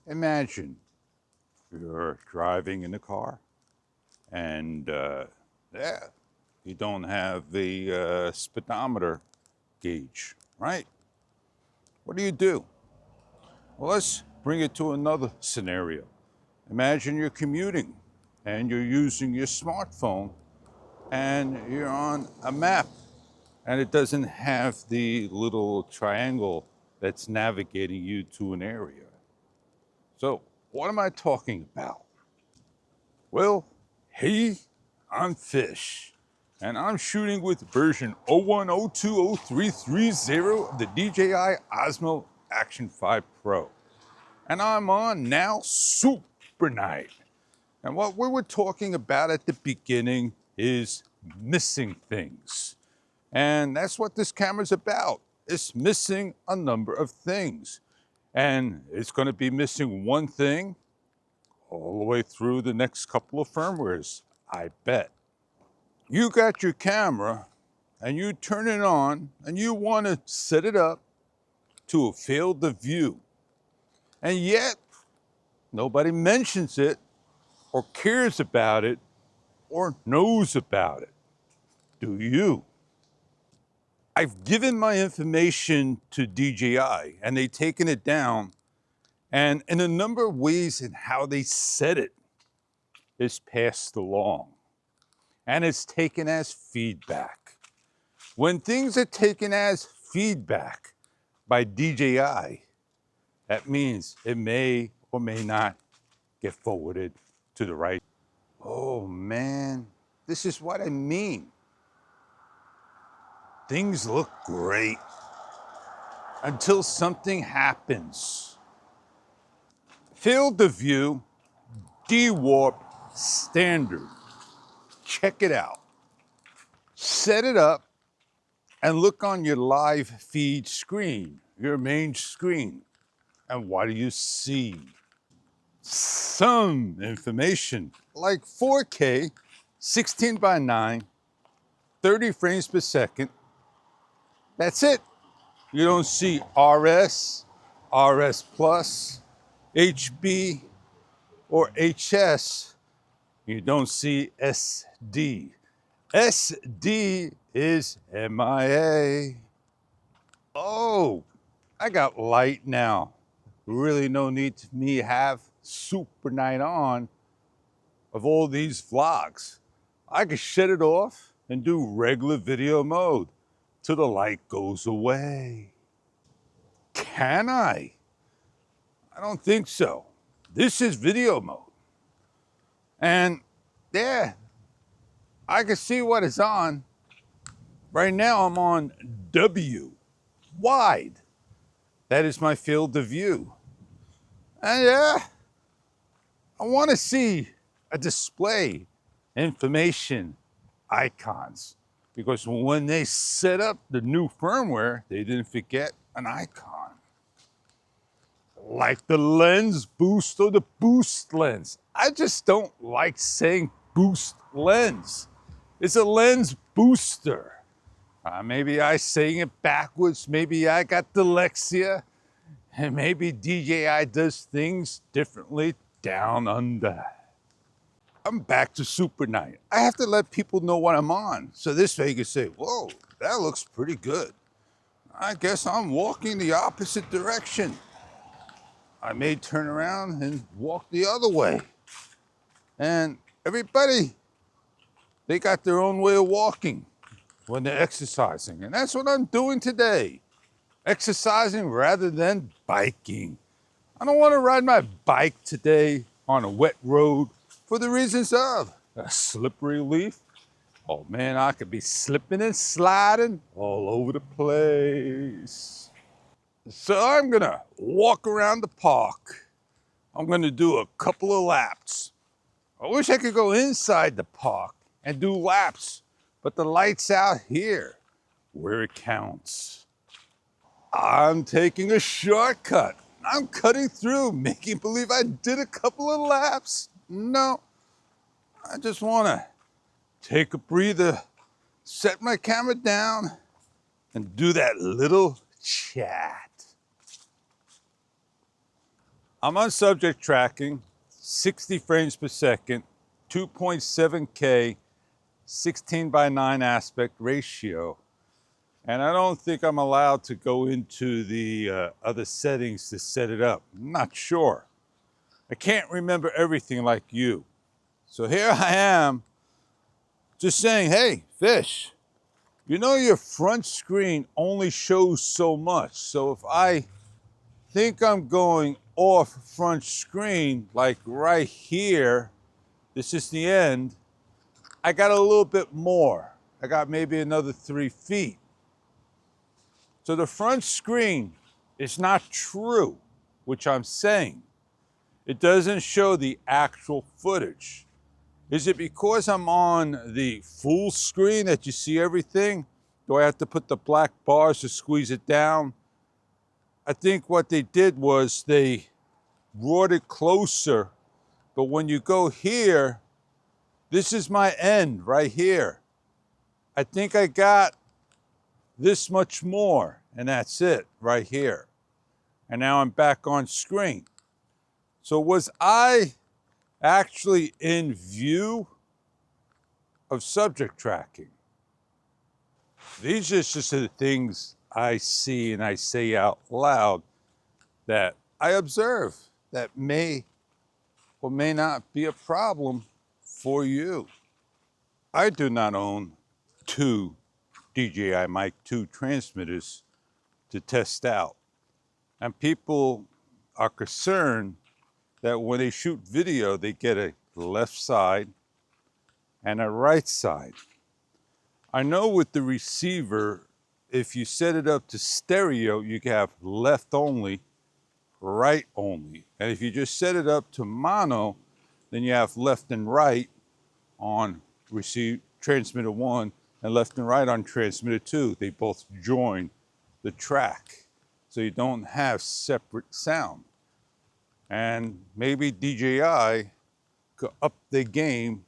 Imagine you're driving in a car and you don't have the speedometer gauge, right? What do? Well, let's bring it to another scenario. Imagine you're commuting and you're using your smartphone and you're on a map and it doesn't have the little triangle that's navigating you to an area. So, what am I talking about? Well, hey, I'm Fish, and I'm shooting with version 01020330 of the DJI Osmo Action 5 Pro. And I'm on now Super Night. And what we were talking about at the beginning is missing things. And that's what this camera's about. It's missing a number of things. And it's going to be missing one thing all the way through the next couple of firmwares, I bet. You got your camera and you turn it on and you want to set it up to a field of view. And yet, nobody mentions it or cares about it or knows about it. Do you? I've given my information to DJI and they've taken it down, and in a number of ways in how they said it is passed along and it's taken as feedback. When things are taken as feedback by DJI, that means it may or may not get forwarded to the right. Oh man, this is what I mean. Things look great until something happens. Field of view, D-warp standard. Check it out. Set it up and look on your live feed screen, your main screen. And what do you see? Some information like 4K, 16 by 9, 30 frames per second. That's it. You don't see RS, RS Plus, HB, or HS. You don't see SD. SD is MIA. Oh, I got light now. Really no need to me have Super Night on of all these vlogs. I can shut it off and do regular video mode till the light goes away. Can I? I don't think so. This is video mode. And yeah, I can see what is on. Right now I'm on W, wide. That is my field of view. And yeah, I want to see a display, information, icons. Because when they set up the new firmware, they didn't forget an icon. Like the lens boost or the boost lens. I just don't like saying boost lens. It's a lens booster. Maybe I saying it backwards. Maybe I got dyslexia. And maybe DJI does things differently down under. I'm back to Super Night. I have to let people know what I'm on. So this way you can say, whoa, that looks pretty good. I guess I'm walking the opposite direction. I may turn around and walk the other way. And everybody, they got their own way of walking when they're exercising. And that's what I'm doing today. Exercising rather than biking. I don't want to ride my bike today on a wet road for the reasons of a slippery leaf. Oh man, I could be slipping and sliding all over the place. So I'm gonna walk around the park. I'm gonna do a couple of laps. I wish I could go inside the park and do laps, but the light's out here where it counts. I'm taking a shortcut. I'm cutting through, making believe I did a couple of laps. No, I just wanna take a breather, set my camera down, and do that little chat. I'm on subject tracking, 60 frames per second, 2.7K, 16:9 aspect ratio. And I don't think I'm allowed to go into the other settings to set it up. I'm not sure. I can't remember everything like you. So here I am just saying, hey, Fish, you know your front screen only shows so much. So if I think I'm going off front screen, like right here, this is the end, I got a little bit more. I got maybe another 3 feet. So the front screen is not true, which I'm saying. It doesn't show the actual footage. Is it because I'm on the full screen that you see everything? Do I have to put the black bars to squeeze it down? I think what they did was they brought it closer, but when you go here, this is my end right here. I think I got this much more, and that's it right here. And now I'm back on screen. So was I actually in view of subject tracking? These are just the things I see and I say out loud that I observe that may or may not be a problem for you. I do not own 2 DJI Mic 2 transmitters to test out. And people are concerned that when they shoot video, they get a left side and a right side. I know with the receiver, if you set it up to stereo, you can have left only, right only. And if you just set it up to mono, then you have left and right on transmitter 1 and left and right on transmitter 2. They both join the track, so you don't have separate sound. And maybe DJI could up their game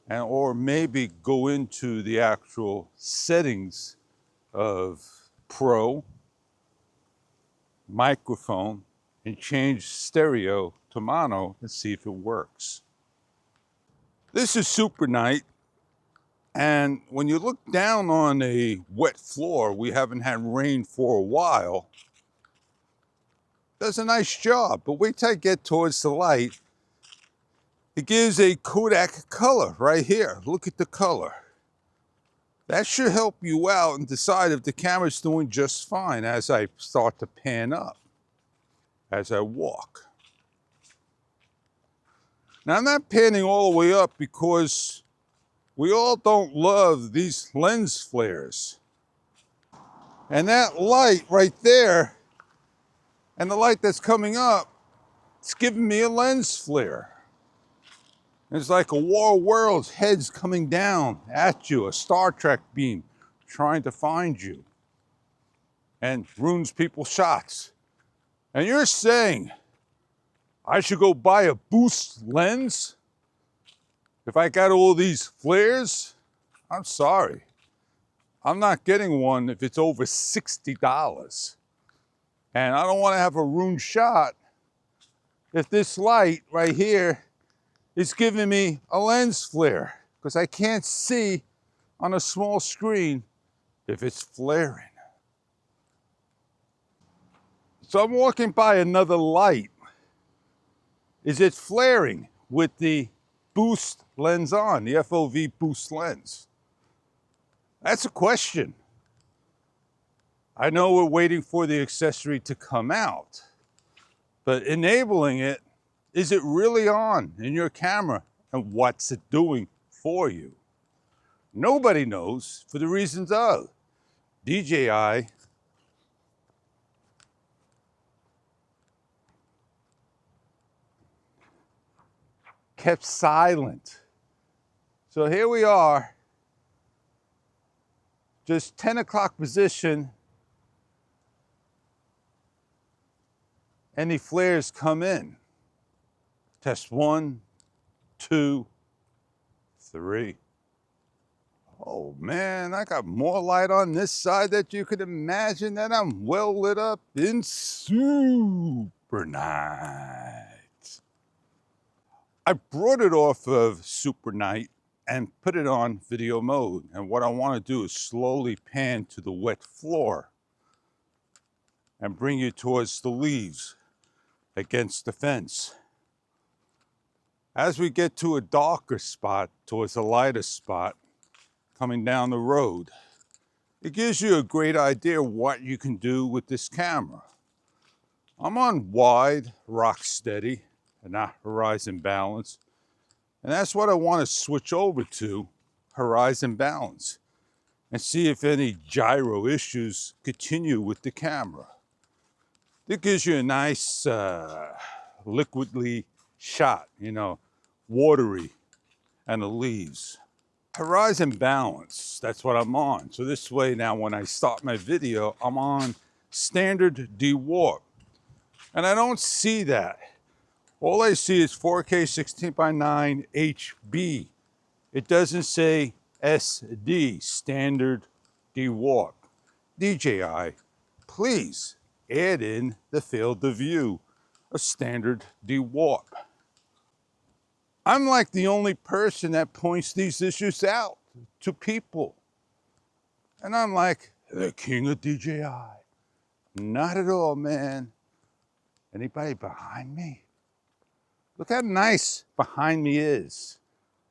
and or maybe go into the actual settings of Pro, microphone, and change stereo to mono and see if it works. This is super night, and when you look down on a wet floor, we haven't had rain for a while, does a nice job, but wait till I get towards the light. It gives a Kodak color right here. Look at the color. That should help you out and decide if the camera's doing just fine as I start to pan up, as I walk. Now, I'm not panning all the way up because we all don't love these lens flares. And that light right there, and the light that's coming up, it's giving me a lens flare. It's like a War of Worlds, heads coming down at you, a Star Trek beam trying to find you, and ruins people's shots. And you're saying I should go buy a boost lens if I got all these flares? I'm sorry. I'm not getting one if it's over $60. And I don't want to have a ruined shot if this light right here is giving me a lens flare, because I can't see on a small screen if it's flaring. So I'm walking by another light. Is it flaring with the boost lens on, the FOV boost lens? That's a question. I know we're waiting for the accessory to come out, but enabling it, is it really on in your camera, and what's it doing for you? Nobody knows, for the reasons of DJI kept silent. So here we are, just 10 o'clock position, and the flares come in. Test 1, 2, 3. Oh man, I got more light on this side that you could imagine, that I'm well lit up in soup. super night. I brought it off of super night and put it on video mode. And what I want to do is slowly pan to the wet floor and bring you towards the leaves against the fence. As we get to a darker spot, towards a lighter spot, coming down the road, it gives you a great idea what you can do with this camera. I'm on wide, rock steady, and not horizon balance. And that's what I want to switch over to, horizon balance, and see if any gyro issues continue with the camera. It gives you a nice liquidly shot, you know, watery, and the leaves. Horizon balance, that's what I'm on. So this way now when I start my video, I'm on standard dewarp. And I don't see that. All I see is 4K 16:9 HB. It doesn't say SD, standard dewarp. DJI, please add in the field of view, a standard dewarp. I'm like the only person that points these issues out to people. And I'm like, the king of DJI. Not at all, man. Anybody behind me? Look how nice behind me is.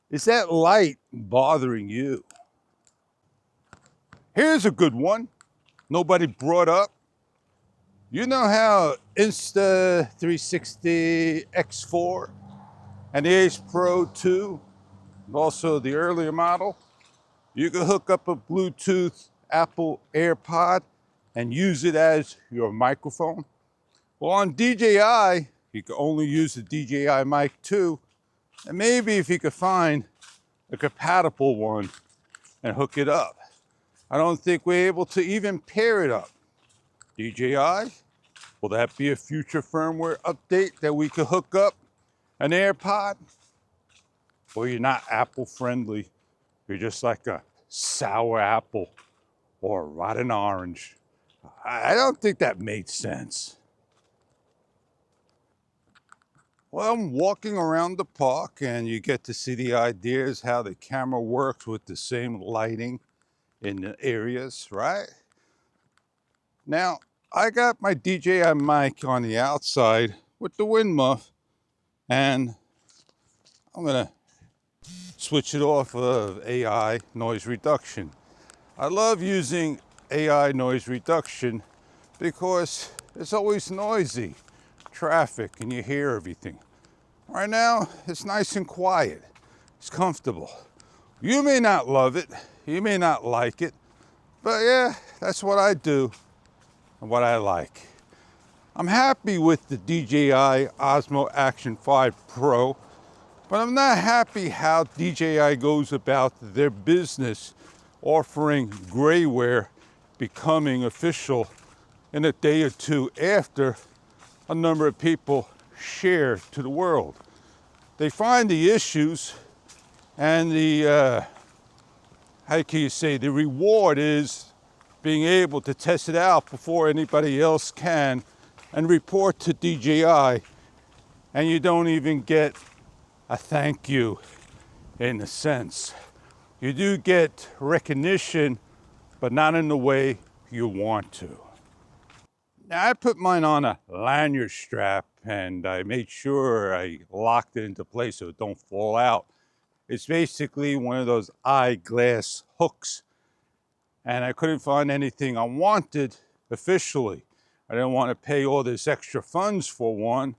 Is that light bothering you? Here's a good one. Nobody brought up. You know how Insta360 X4 and the Ace Pro 2, and also the earlier model, you can hook up a Bluetooth Apple AirPod and use it as your microphone? Well, on DJI, you can only use the DJI Mic 2, and maybe if you could find a compatible one and hook it up. I don't think we're able to even pair it up. DJI, will that be a future firmware update that we could hook up an AirPod? Or you're not Apple friendly, you're just like a sour apple or a rotten orange. I don't think that made sense. Well, I'm walking around the park and you get to see the ideas how the camera works with the same lighting in the areas, right? Now, I got my DJI mic on the outside with the wind muff, and I'm gonna switch it off of AI noise reduction. I love using AI noise reduction because it's always noisy, traffic, and you hear everything. Right now, it's nice and quiet. It's comfortable. You may not love it, you may not like it, but yeah, that's what I do and what I like. I'm happy with the DJI Osmo Action 5 Pro, but I'm not happy how DJI goes about their business offering grayware becoming official in a day or two after a number of people share to the world. They find the issues, and the, how can you say, the reward is being able to test it out before anybody else can and report to DJI, and you don't even get a thank you in a sense. You do get recognition, but not in the way you want to. Now, I put mine on a lanyard strap and I made sure I locked it into place so it don't fall out. It's basically one of those eyeglass hooks, and I couldn't find anything I wanted officially. I didn't want to pay all this extra funds for one,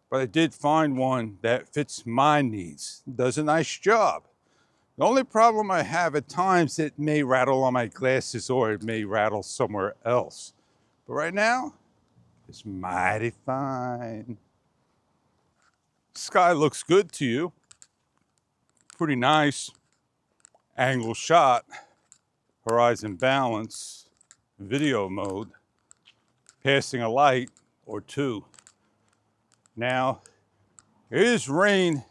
but I did find one that fits my needs. It does a nice job. The only problem I have at times, it may rattle on my glasses or it may rattle somewhere else. But right now, it's mighty fine. Sky looks good to you. Pretty nice. Angle shot, horizon balance, video mode, passing a light or two. Now, it is rain.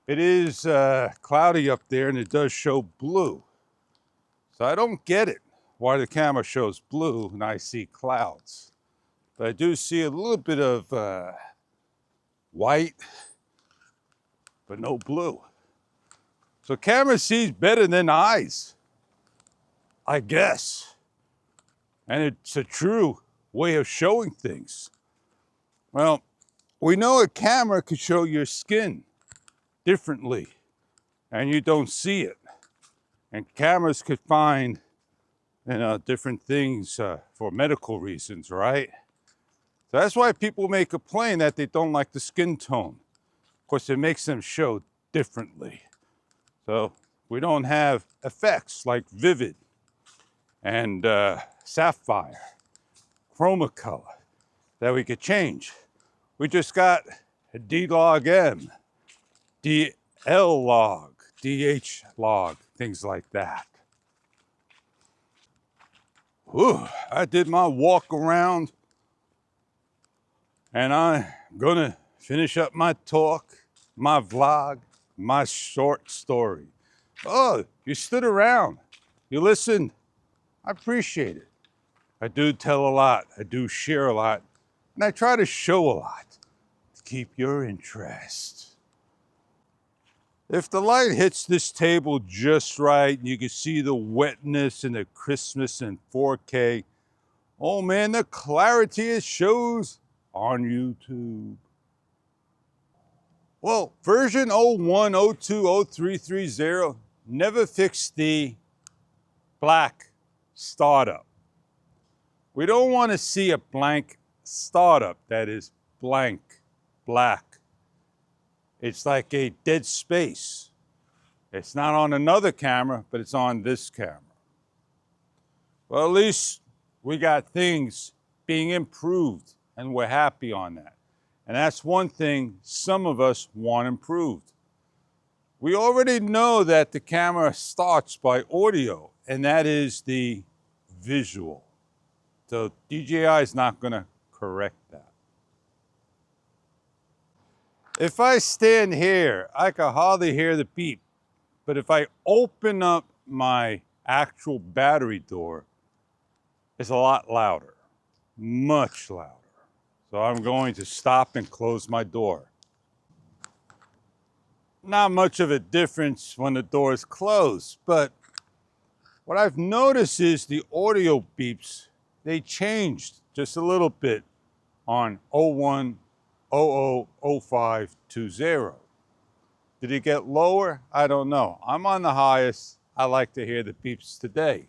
It is cloudy up there and it does show blue. So I don't get it why the camera shows blue and I see clouds. but I do see a little bit of white, but no blue. So camera sees better than eyes, I guess. And it's a true way of showing things. Well, we know a camera could show your skin differently, and you don't see it. And cameras could find, different things for medical reasons, right? So that's why people may complain that they don't like the skin tone. Of course, it makes them show differently. So we don't have effects like vivid and sapphire, chroma color that we could change. We just got a D-log M, DL log, DH log, things like that. Whew, I did my walk around, and I'm gonna finish up my talk, my vlog, my short story. Oh, you stood around, you listened, I appreciate it. I do tell a lot, I do share a lot, and I try to show a lot to keep your interest. If the light hits this table just right, and you can see the wetness and the crispness in 4K, oh man, the clarity it shows on YouTube. Well, version 01, 02, 0330 never fixed the black startup. We don't want to see a blank startup that is blank, black. It's like a dead space. It's not on another camera, but it's on this camera. Well, at least we got things being improved, and we're happy on that. And that's one thing some of us want improved. We already know that the camera starts by audio, and that is the visual. So DJI is not going to correct that. If I stand here, I can hardly hear the beep. But if I open up my actual battery door, it's a lot louder, much louder. So I'm going to stop and close my door. Not much of a difference when the door is closed, but what I've noticed is the audio beeps, they changed just a little bit on 01, 00, 05, 20. Did it get lower? I don't know. I'm on the highest. I like to hear the beeps today.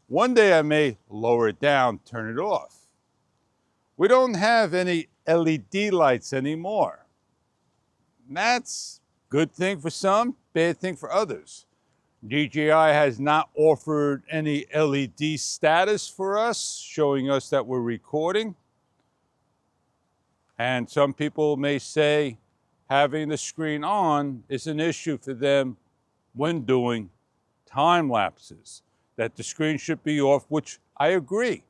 One day I may lower it down, turn it off. We don't have any LED lights anymore. And that's a good thing for some, bad thing for others. DJI has not offered any LED status for us, showing us that we're recording. And some people may say having the screen on is an issue for them when doing time lapses, that the screen should be off, which I agree.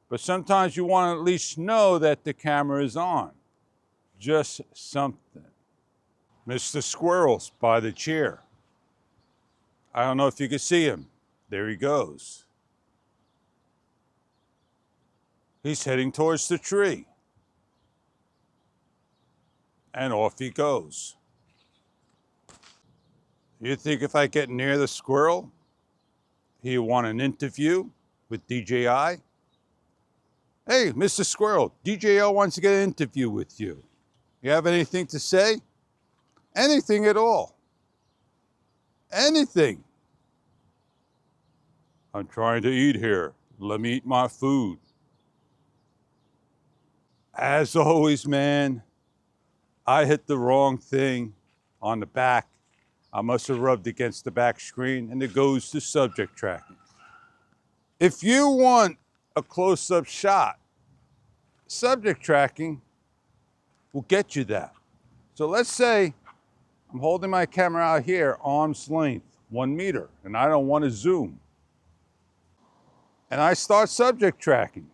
But sometimes you want to at least know that the camera is on. Just something. Mr. Squirrel's by the chair. I don't know if you can see him. There he goes. He's heading towards the tree. And off he goes. You think if I get near the squirrel, he'll want an interview with DJI? Hey, Mr. Squirrel, DJI wants to get an interview with you. You have anything to say? Anything at all. Anything. I'm trying to eat here. Let me eat my food. As always, man, I hit the wrong thing on the back. I must have rubbed against the back screen, and it goes to subject tracking. If you want a close-up shot, subject tracking will get you that. So let's say I'm holding my camera out here, arm's length, 1 meter, and I don't want to zoom. And I start subject tracking.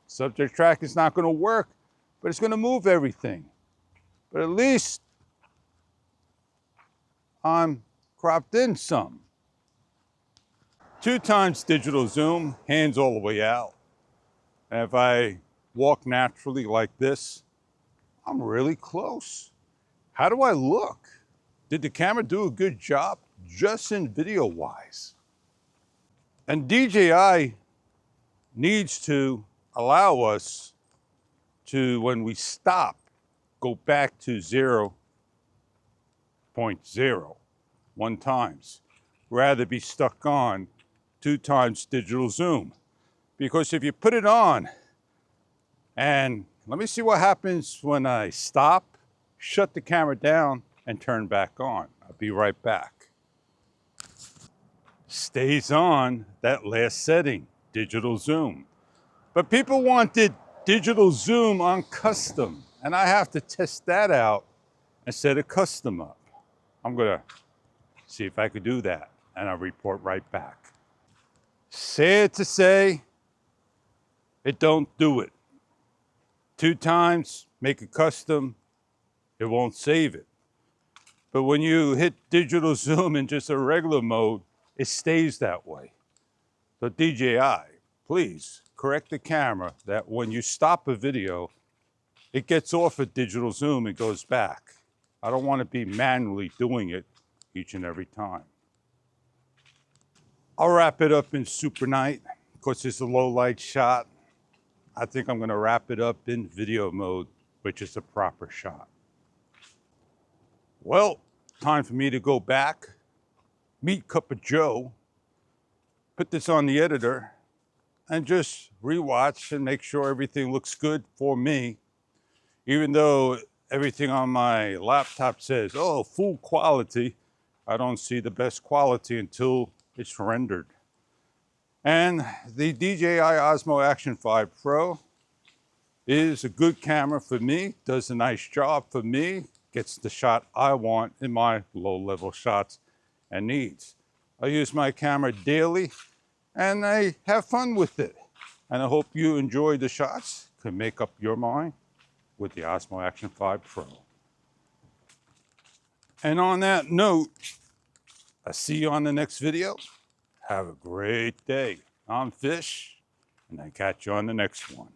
Subject tracking is not going to work, but it's going to move everything. But at least I'm cropped in some. 2 times digital zoom, hands all the way out. And if I walk naturally like this, I'm really close. How do I look? Did the camera do a good job just in video wise? And DJI needs to allow us to, when we stop, go back to 0.0 one times, rather be stuck on 2 times digital zoom. Because if you put it on, and let me see what happens when I stop, shut the camera down, and turn back on. I'll be right back. Stays on that last setting, digital zoom. But people wanted digital zoom on custom, and I have to test that out and set a custom up. I'm gonna see if I could do that, and I'll report right back. Sad to say, it don't do it. 2 times, make a custom, it won't save it. But when you hit digital zoom in just a regular mode, it stays that way. So DJI, please correct the camera that when you stop a video, it gets off of digital zoom and goes back. I don't want to be manually doing it each and every time. I'll wrap it up in super night because it's a low light shot. I think I'm going to wrap it up in video mode, which is a proper shot. Well, time for me to go back, meet Cup of Joe, put this on the editor, and just rewatch and make sure everything looks good for me. Even though everything on my laptop says, oh, full quality, I don't see the best quality until it's rendered. And the DJI Osmo Action 5 Pro is a good camera for me, does a nice job for me, gets the shot I want in my low-level shots and needs. I use my camera daily, and I have fun with it. And I hope you enjoy the shots, can make up your mind with the Osmo Action 5 Pro. And on that note, I'll see you on the next video. Have a great day. I'm Fish, and I catch you on the next one.